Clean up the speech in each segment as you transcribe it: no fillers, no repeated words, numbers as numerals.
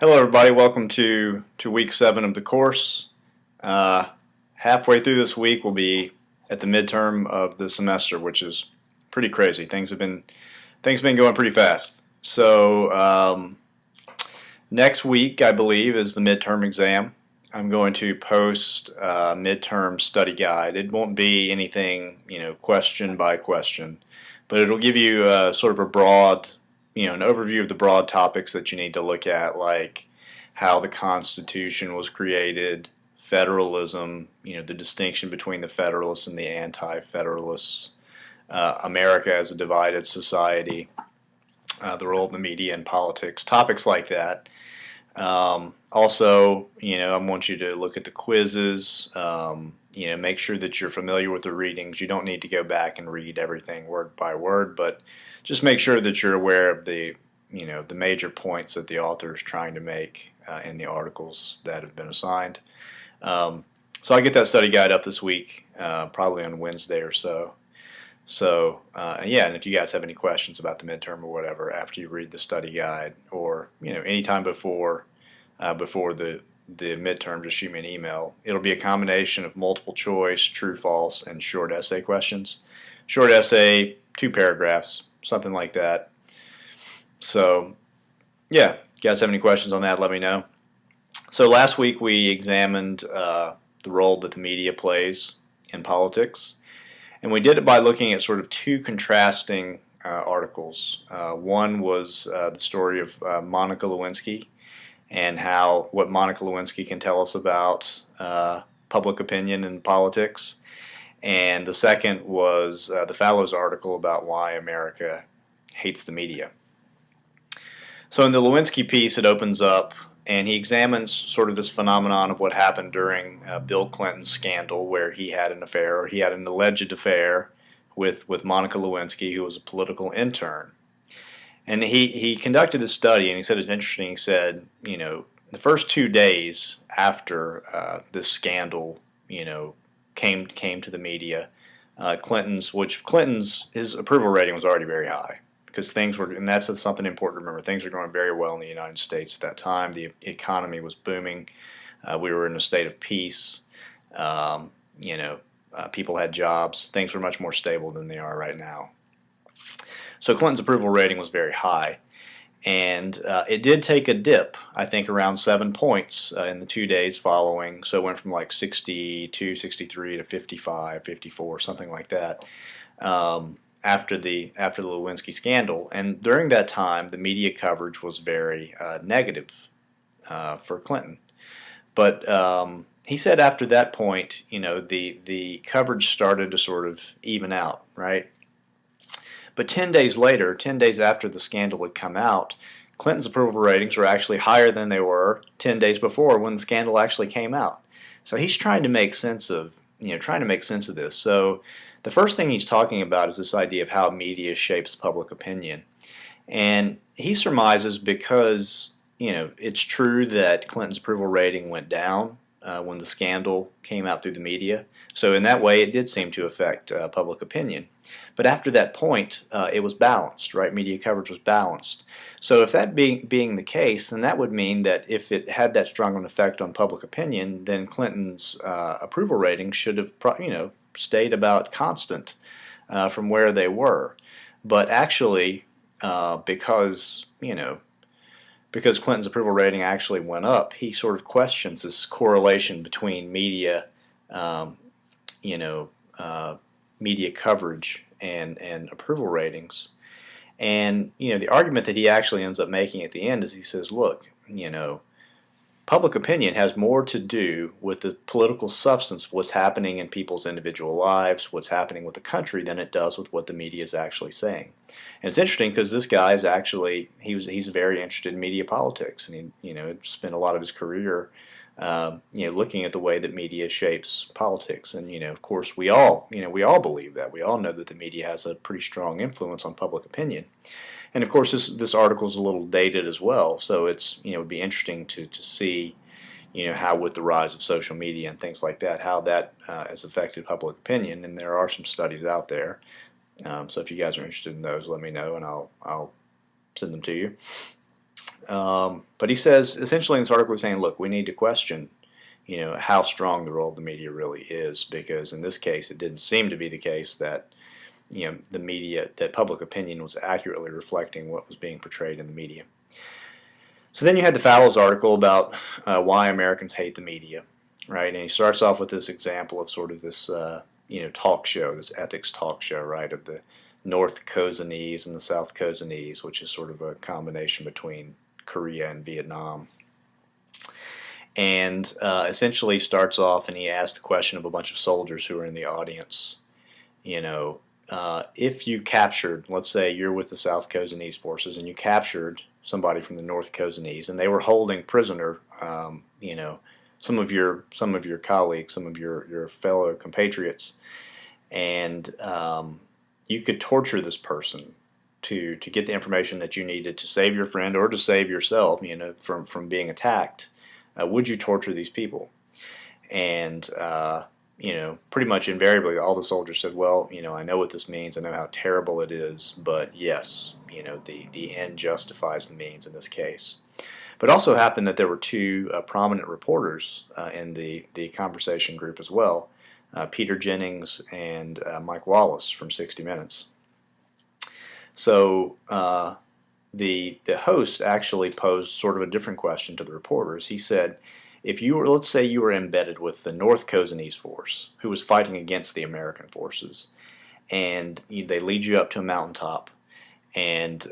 Hello everybody, welcome to week 7 of the course. Halfway through this week we'll be at the midterm of the semester, which is pretty crazy. Things have been going pretty fast. So next week, I believe, is the midterm exam. I'm going to post a midterm study guide. It won't be anything, question by question, but it'll give you sort of a broad an overview of the broad topics that you need to look at, like how the Constitution was created, federalism, the distinction between the Federalists and the Anti-Federalists, America as a divided society, the role of the media in politics, topics like that. Also, I want you to look at the quizzes, make sure that you're familiar with the readings. You don't need to go back and read everything word by word, but just make sure that you're aware of the major points that the author is trying to make in the articles that have been assigned. So I get that study guide up this week, probably on Wednesday or so. So yeah, and if you guys have any questions about the midterm or whatever after you read the study guide, or anytime before the midterm, just shoot me an email. It'll be a combination of multiple choice, true, false, and short essay questions. Short essay, 2 paragraphs, something like that. So yeah, if you guys have any questions on that, let me know. So last week we examined the role that the media plays in politics, and we did it by looking at sort of 2 contrasting articles. One was the story of Monica Lewinsky, and what Monica Lewinsky can tell us about public opinion in politics. And the second was the Fallows article about why America hates the media. So in the Lewinsky piece, it opens up, and he examines sort of this phenomenon of what happened during Bill Clinton's scandal, where he had an affair, or he had an alleged affair with Monica Lewinsky, who was a political intern. And he conducted a study, and he said it's interesting. He said, the first 2 days after this scandal, came to the media, his approval rating was already very high, because things were, and that's something important to remember, things were going very well in the United States at that time. The economy was booming. We were in a state of peace. People had jobs. Things were much more stable than they are right now. So Clinton's approval rating was very high, and it did take a dip, I think around 7 points in the 2 days following. So it went from like 62, 63 to 55, 54, something like that, after the Lewinsky scandal. And during that time, the media coverage was very negative for Clinton. But he said after that point, the coverage started to sort of even out, right? But 10 days later, 10 days after the scandal had come out, Clinton's approval ratings were actually higher than they were 10 days before, when the scandal actually came out. So he's trying to make sense of, this. So the first thing he's talking about is this idea of how media shapes public opinion. And he surmises, because, it's true that Clinton's approval rating went down when the scandal came out through the media. So in that way, it did seem to affect public opinion. But after that point, it was balanced, right? Media coverage was balanced. So if that being the case, then that would mean that if it had that strong an effect on public opinion, then Clinton's approval ratings should have, stayed about constant from where they were. But actually, because Clinton's approval rating actually went up, he sort of questions this correlation between media media coverage and approval ratings. And the argument that he actually ends up making at the end is, he says, look, public opinion has more to do with the political substance of what's happening in people's individual lives, what's happening with the country, than it does with what the media is actually saying. And it's interesting, because this guy is actually, he's very interested in media politics, and he spent a lot of his career looking at the way that media shapes politics. And of course, we all believe that. We all know that the media has a pretty strong influence on public opinion. And of course, this article is a little dated as well, so it would be interesting to see, how with the rise of social media and things like that, how that has affected public opinion. And there are some studies out there. So if you guys are interested in those, let me know, and I'll send them to you. But he says, essentially in this article, he's saying, look, we need to question, how strong the role of the media really is, because in this case, it didn't seem to be the case that, the media, that public opinion was accurately reflecting what was being portrayed in the media. So then you had the Fallows article about why Americans hate the media, right? And he starts off with this example of sort of this, talk show, this ethics talk show, right, of the North Cosanese and the South Cosanese, which is sort of a combination between Korea and Vietnam. And essentially starts off and he asks the question of a bunch of soldiers who are in the audience, if you captured, let's say you're with the South Cosanese forces and you captured somebody from the North Cosanese and they were holding prisoner, some of your colleagues, some of your fellow compatriots, and you could torture this person to get the information that you needed to save your friend or to save yourself, from being attacked. Would you torture these people? And pretty much invariably, all the soldiers said, well, I know what this means. I know how terrible it is, but yes, the end justifies the means in this case. But it also happened that there were two prominent reporters in the conversation group as well, Peter Jennings and Mike Wallace from 60 Minutes. So the host actually posed sort of a different question to the reporters. He said, if you were, let's say you were embedded with the North Cosanese force who was fighting against the American forces, and they lead you up to a mountaintop, and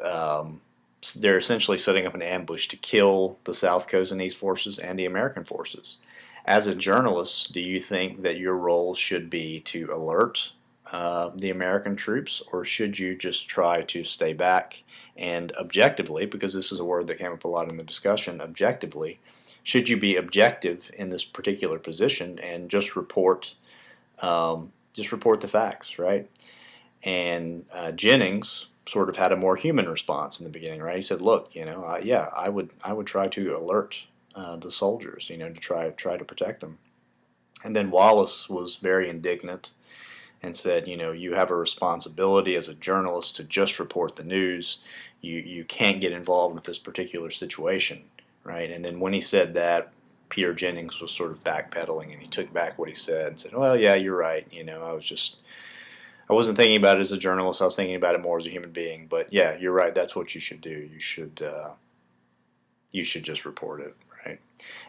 they're essentially setting up an ambush to kill the South Cosanese forces and the American forces. As a journalist, do you think that your role should be to alert the American troops, or should you just try to stay back and objectively, because this is a word that came up a lot in the discussion, objectively, should you be objective in this particular position and just report the facts, right? And Jennings sort of had a more human response in the beginning, right? He said, "Look, I would try to alert the soldiers, to try to protect them." And then Wallace was very indignant and said, you have a responsibility as a journalist to just report the news. You can't get involved with this particular situation, right? And then when he said that, Peter Jennings was sort of backpedaling, and he took back what he said and said, well, yeah, you're right. I wasn't thinking about it as a journalist. I was thinking about it more as a human being. But yeah, you're right. That's what you should do. You should just report it, right?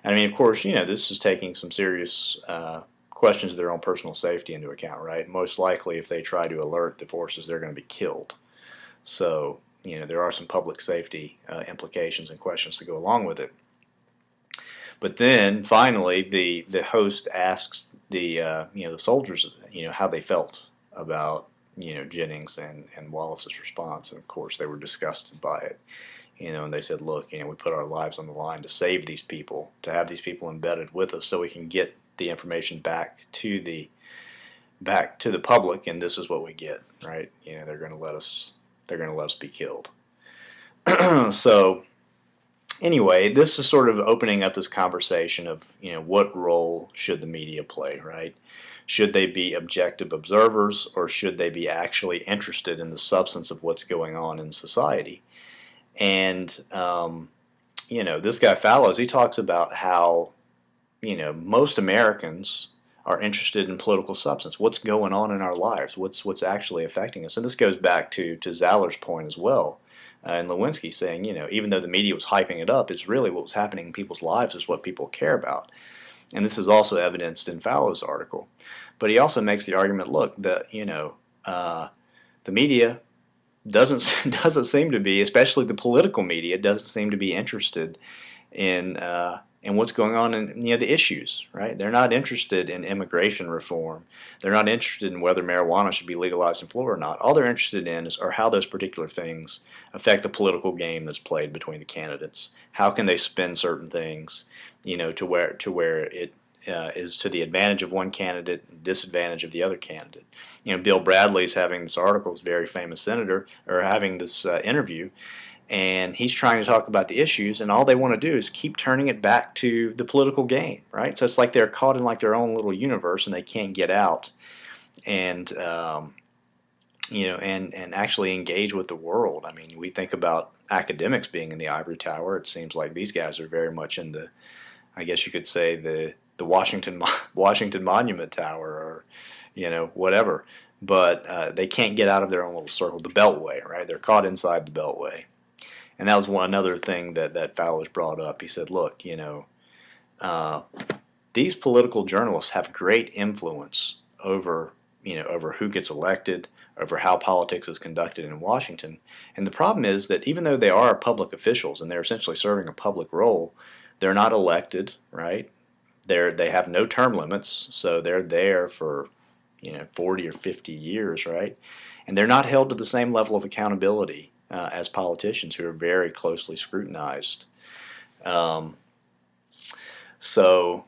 And I mean, of course, this is taking some serious questions of their own personal safety into account, right? Most likely, if they try to alert the forces, they're going to be killed. So, there are some public safety implications and questions to go along with it. But then, finally, the host asks the soldiers, how they felt about, Jennings and Wallace's response, and of course, they were disgusted by it. And they said, look, we put our lives on the line to save these people, to have these people embedded with us, so we can get the information back to the public, and this is what we get, right? They're going to let us be killed. So anyway, this is sort of opening up this conversation of what role should the media play, right? Should they be objective observers, or should they be actually interested in the substance of what's going on in society? And this guy Fallows, he talks about how most Americans are interested in political substance. What's going on in our lives? What's actually affecting us? And this goes back to Zaller's point as well. And Lewinsky saying, even though the media was hyping it up, it's really what was happening in people's lives is what people care about. And this is also evidenced in Fallow's article. But he also makes the argument, look, that the media doesn't seem to be, especially the political media, doesn't seem to be interested in what's going on in the issues, right? They're not interested in immigration reform. They're not interested in whether marijuana should be legalized in Florida or not. All they're interested in are how those particular things affect the political game that's played between the candidates. How can they spin certain things, to where it is to the advantage of one candidate and disadvantage of the other candidate. Bill Bradley's having this article, this very famous senator, or having this interview, and he's trying to talk about the issues, and all they want to do is keep turning it back to the political game, right? So it's like they're caught in like their own little universe, and they can't get out. And and actually engage with the world. I mean, we think about academics being in the ivory tower. It seems like these guys are very much in the, I guess you could say, the Washington Monument Tower, or whatever. But they can't get out of their own little circle, the Beltway, right? They're caught inside the Beltway, and that was another thing that Fowler's brought up. He said, look, uh, these political journalists have great influence over who gets elected, over how politics is conducted in Washington. And the problem is that even though they are public officials and they're essentially serving a public role, they're not elected, right? They have no term limits, so they're there for 40 or 50 years, right? And they're not held to the same level of accountability as politicians, who are very closely scrutinized. Um, so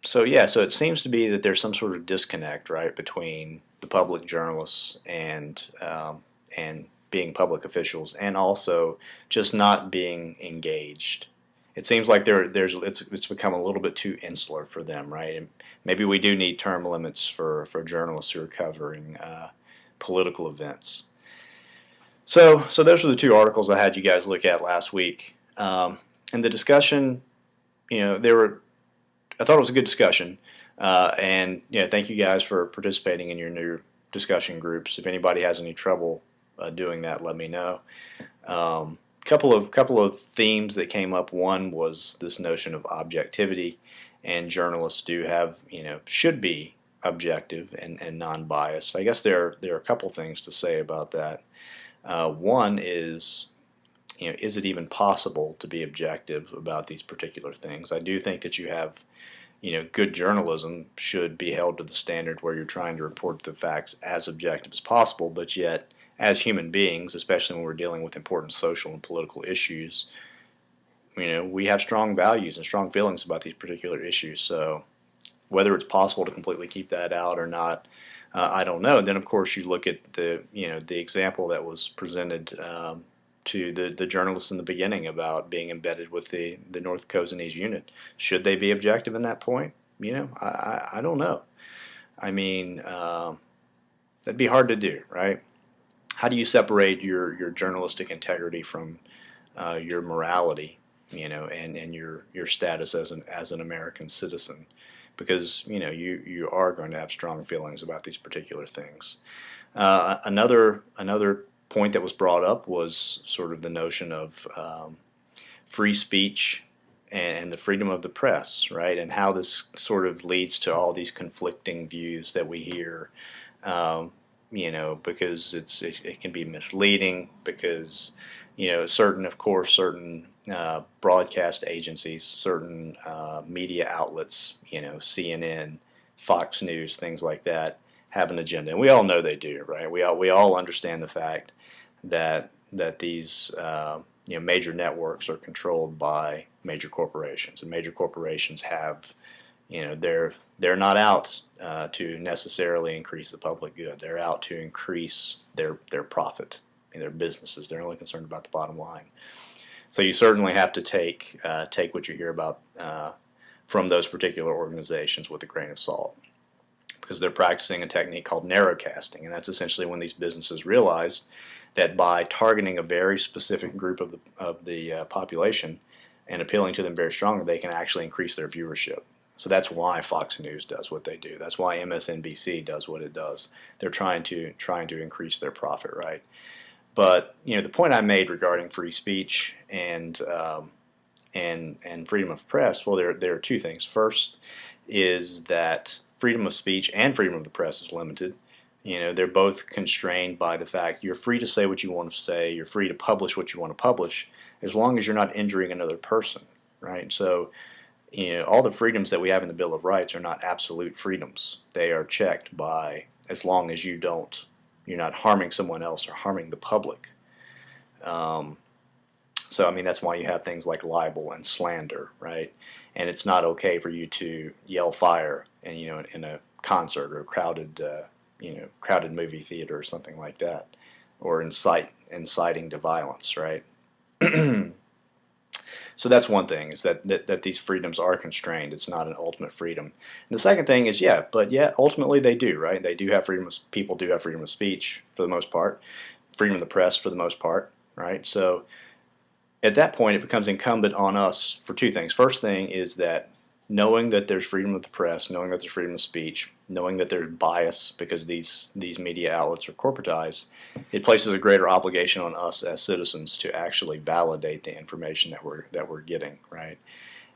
so it seems to be that there's some sort of disconnect, right, between the public journalists and being public officials, and also just not being engaged. It seems like it's become a little bit too insular for them, right? And maybe we do need term limits for journalists who are covering political events. So those are the two articles I had you guys look at last week. And the discussion, I thought it was a good discussion, and thank you guys for participating in your new discussion groups. If anybody has any trouble doing that, let me know. Couple of themes that came up. One was this notion of objectivity, and journalists should be objective and non-biased. I guess there are a couple things to say about that. One is, is it even possible to be objective about these particular things? I do think that good journalism should be held to the standard where you're trying to report the facts as objective as possible, but yet, as human beings, especially when we're dealing with important social and political issues, we have strong values and strong feelings about these particular issues. So whether it's possible to completely keep that out or not, I don't know. Then, of course, you look at the example that was presented to the journalists in the beginning about being embedded with the North Cosanese unit. Should they be objective in that point? I don't know. I mean, that'd be hard to do, right? How do you separate your journalistic integrity from your morality, and your status as an American citizen? Because you are going to have strong feelings about these particular things. Another point that was brought up was sort of the notion of free speech and the freedom of the press, right? And how this sort of leads to all these conflicting views that we hear, because it can be misleading, because certain broadcast agencies, certain media outlets, CNN, Fox News, things like that, have an agenda, and we all know they do, right? We all understand the fact that these major networks are controlled by major corporations, and major corporations have, they're not out to necessarily increase the public good. They're out to increase their profit in their businesses. They're only concerned about the bottom line. So you certainly have to take what you hear about from those particular organizations with a grain of salt, because they're practicing a technique called narrowcasting, and that's essentially when these businesses realize that by targeting a very specific group of the population and appealing to them very strongly, they can actually increase their viewership. So that's why Fox News does what they do. That's why MSNBC does what it does. They're trying to increase their profit, right? But the point I made regarding free speech and freedom of press, well, there are two things. First is that freedom of speech and freedom of the press is limited. They're both constrained by the fact you're free to say what you want to say, you're free to publish what you want to publish, as long as you're not injuring another person, right? So, all the freedoms that we have in the Bill of Rights are not absolute freedoms. They are checked by, as long as you're not harming someone else or harming the public. So, I mean, that's why you have things like libel and slander, right? And it's not okay for you to yell fire in a concert or a crowded movie theater or something like that, or inciting to violence, right? So that's one thing, is that these freedoms are constrained. It's not an ultimate freedom. And the second thing is, ultimately they do, right? They do have freedom of, people do have freedom of speech for the most part, freedom of the press for the most part, right? So at that point, it becomes incumbent on us for two things. First thing is that knowing that there's freedom of the press, knowing that there's freedom of speech, knowing that there's bias because these media outlets are corporatized, it places a greater obligation on us as citizens to actually validate the information that we're getting, right?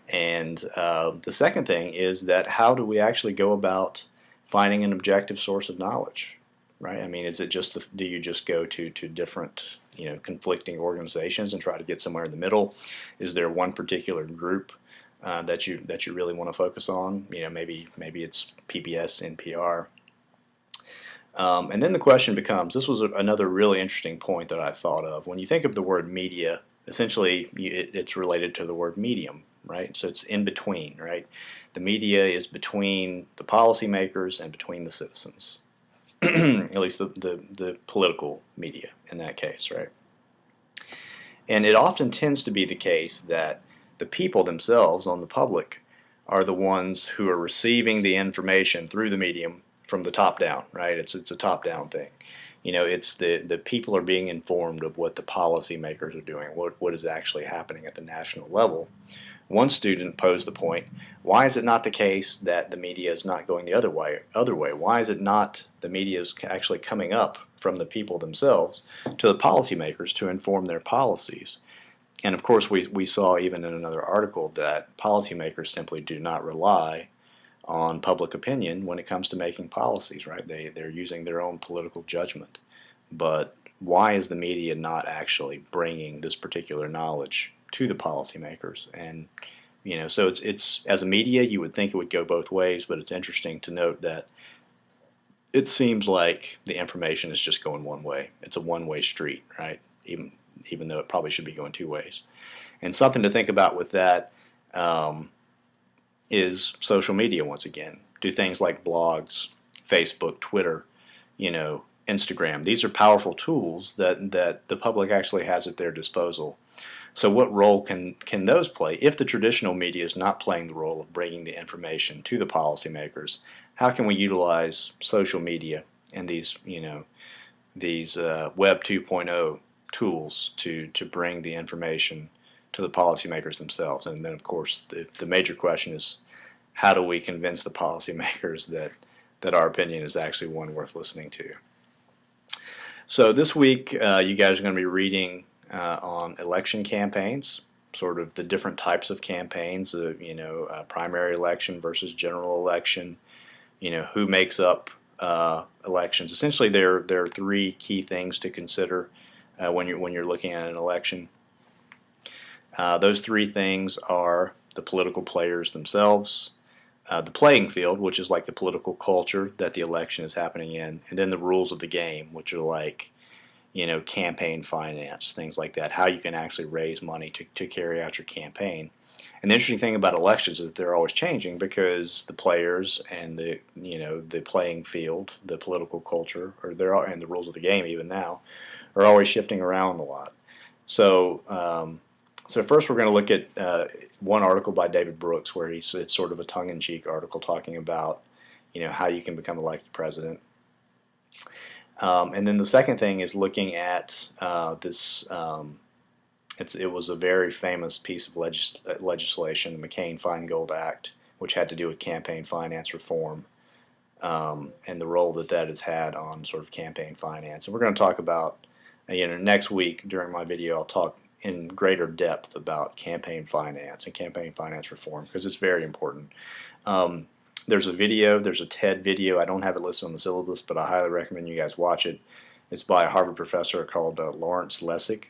And the second thing is that how do we actually go about finding an objective source of knowledge, right? I mean, is it just do you just go to different conflicting organizations and try to get somewhere in the middle? Is there one particular group that you really want to focus on? Maybe it's PBS, NPR. And then the question becomes, this was another really interesting point that I thought of. When you think of the word media, essentially it's related to the word medium, right? So it's in between, right? The media is between the policymakers and between the citizens. At least the political media in that case, right? And it often tends to be the case that the people themselves, on the public, are the ones who are receiving the information through the medium from the top down, right? It's a top down thing. It's the people are being informed of what the policymakers are doing, what is actually happening at the national level. One student posed the point, why is it not the case that the media is not going the other way? Why is it not the media is actually coming up from the people themselves to the policymakers to inform their policies? And of course, we saw even in another article that policymakers simply do not rely on public opinion when it comes to making policies, right? They're using their own political judgment. But why is the media not actually bringing this particular knowledge to the policymakers? And so it's as a media, you would think it would go both ways, but it's interesting to note that it seems like the information is just going one way. It's a one-way street, right? Even though it probably should be going two ways. And something to think about with that is social media once again. Do things like blogs, Facebook, Twitter, Instagram. These are powerful tools that the public actually has at their disposal. So what role can those play? If the traditional media is not playing the role of bringing the information to the policymakers, how can we utilize social media and these Web 2.0 tools to bring the information to the policymakers themselves? And then, of course, the major question is, how do we convince the policymakers that our opinion is actually one worth listening to? So this week, you guys are going to be reading on election campaigns, sort of the different types of campaigns, primary election versus general election, who makes up elections. Essentially, there are three key things to consider when you're looking at an election. Those three things are the political players themselves, the playing field, which is like the political culture that the election is happening in, and then the rules of the game, which are like campaign finance, things like that, how you can actually raise money to carry out your campaign. And the interesting thing about elections is that they're always changing, because the players and the playing field, the political culture, and the rules of the game even now, are always shifting around a lot. So first we're going to look at one article by David Brooks, where it's sort of a tongue-in-cheek article talking about how you can become elected president. And then the second thing is looking at this. It was a very famous piece of legislation, the McCain-Feingold Act, which had to do with campaign finance reform, and the role that has had on sort of campaign finance. And we're going to talk about, next week during my video, I'll talk in greater depth about campaign finance and campaign finance reform, because it's very important. There's a TED video. I don't have it listed on the syllabus, but I highly recommend you guys watch it. It's by a Harvard professor called Lawrence Lessig.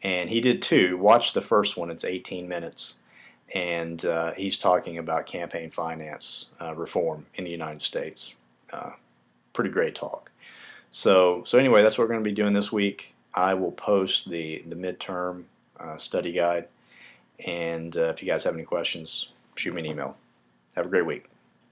And he did two. Watch the first one. It's 18 minutes. And he's talking about campaign finance reform in the United States. Pretty great talk. So anyway, that's what we're going to be doing this week. I will post the midterm study guide. And if you guys have any questions, shoot me an email. Have a great week.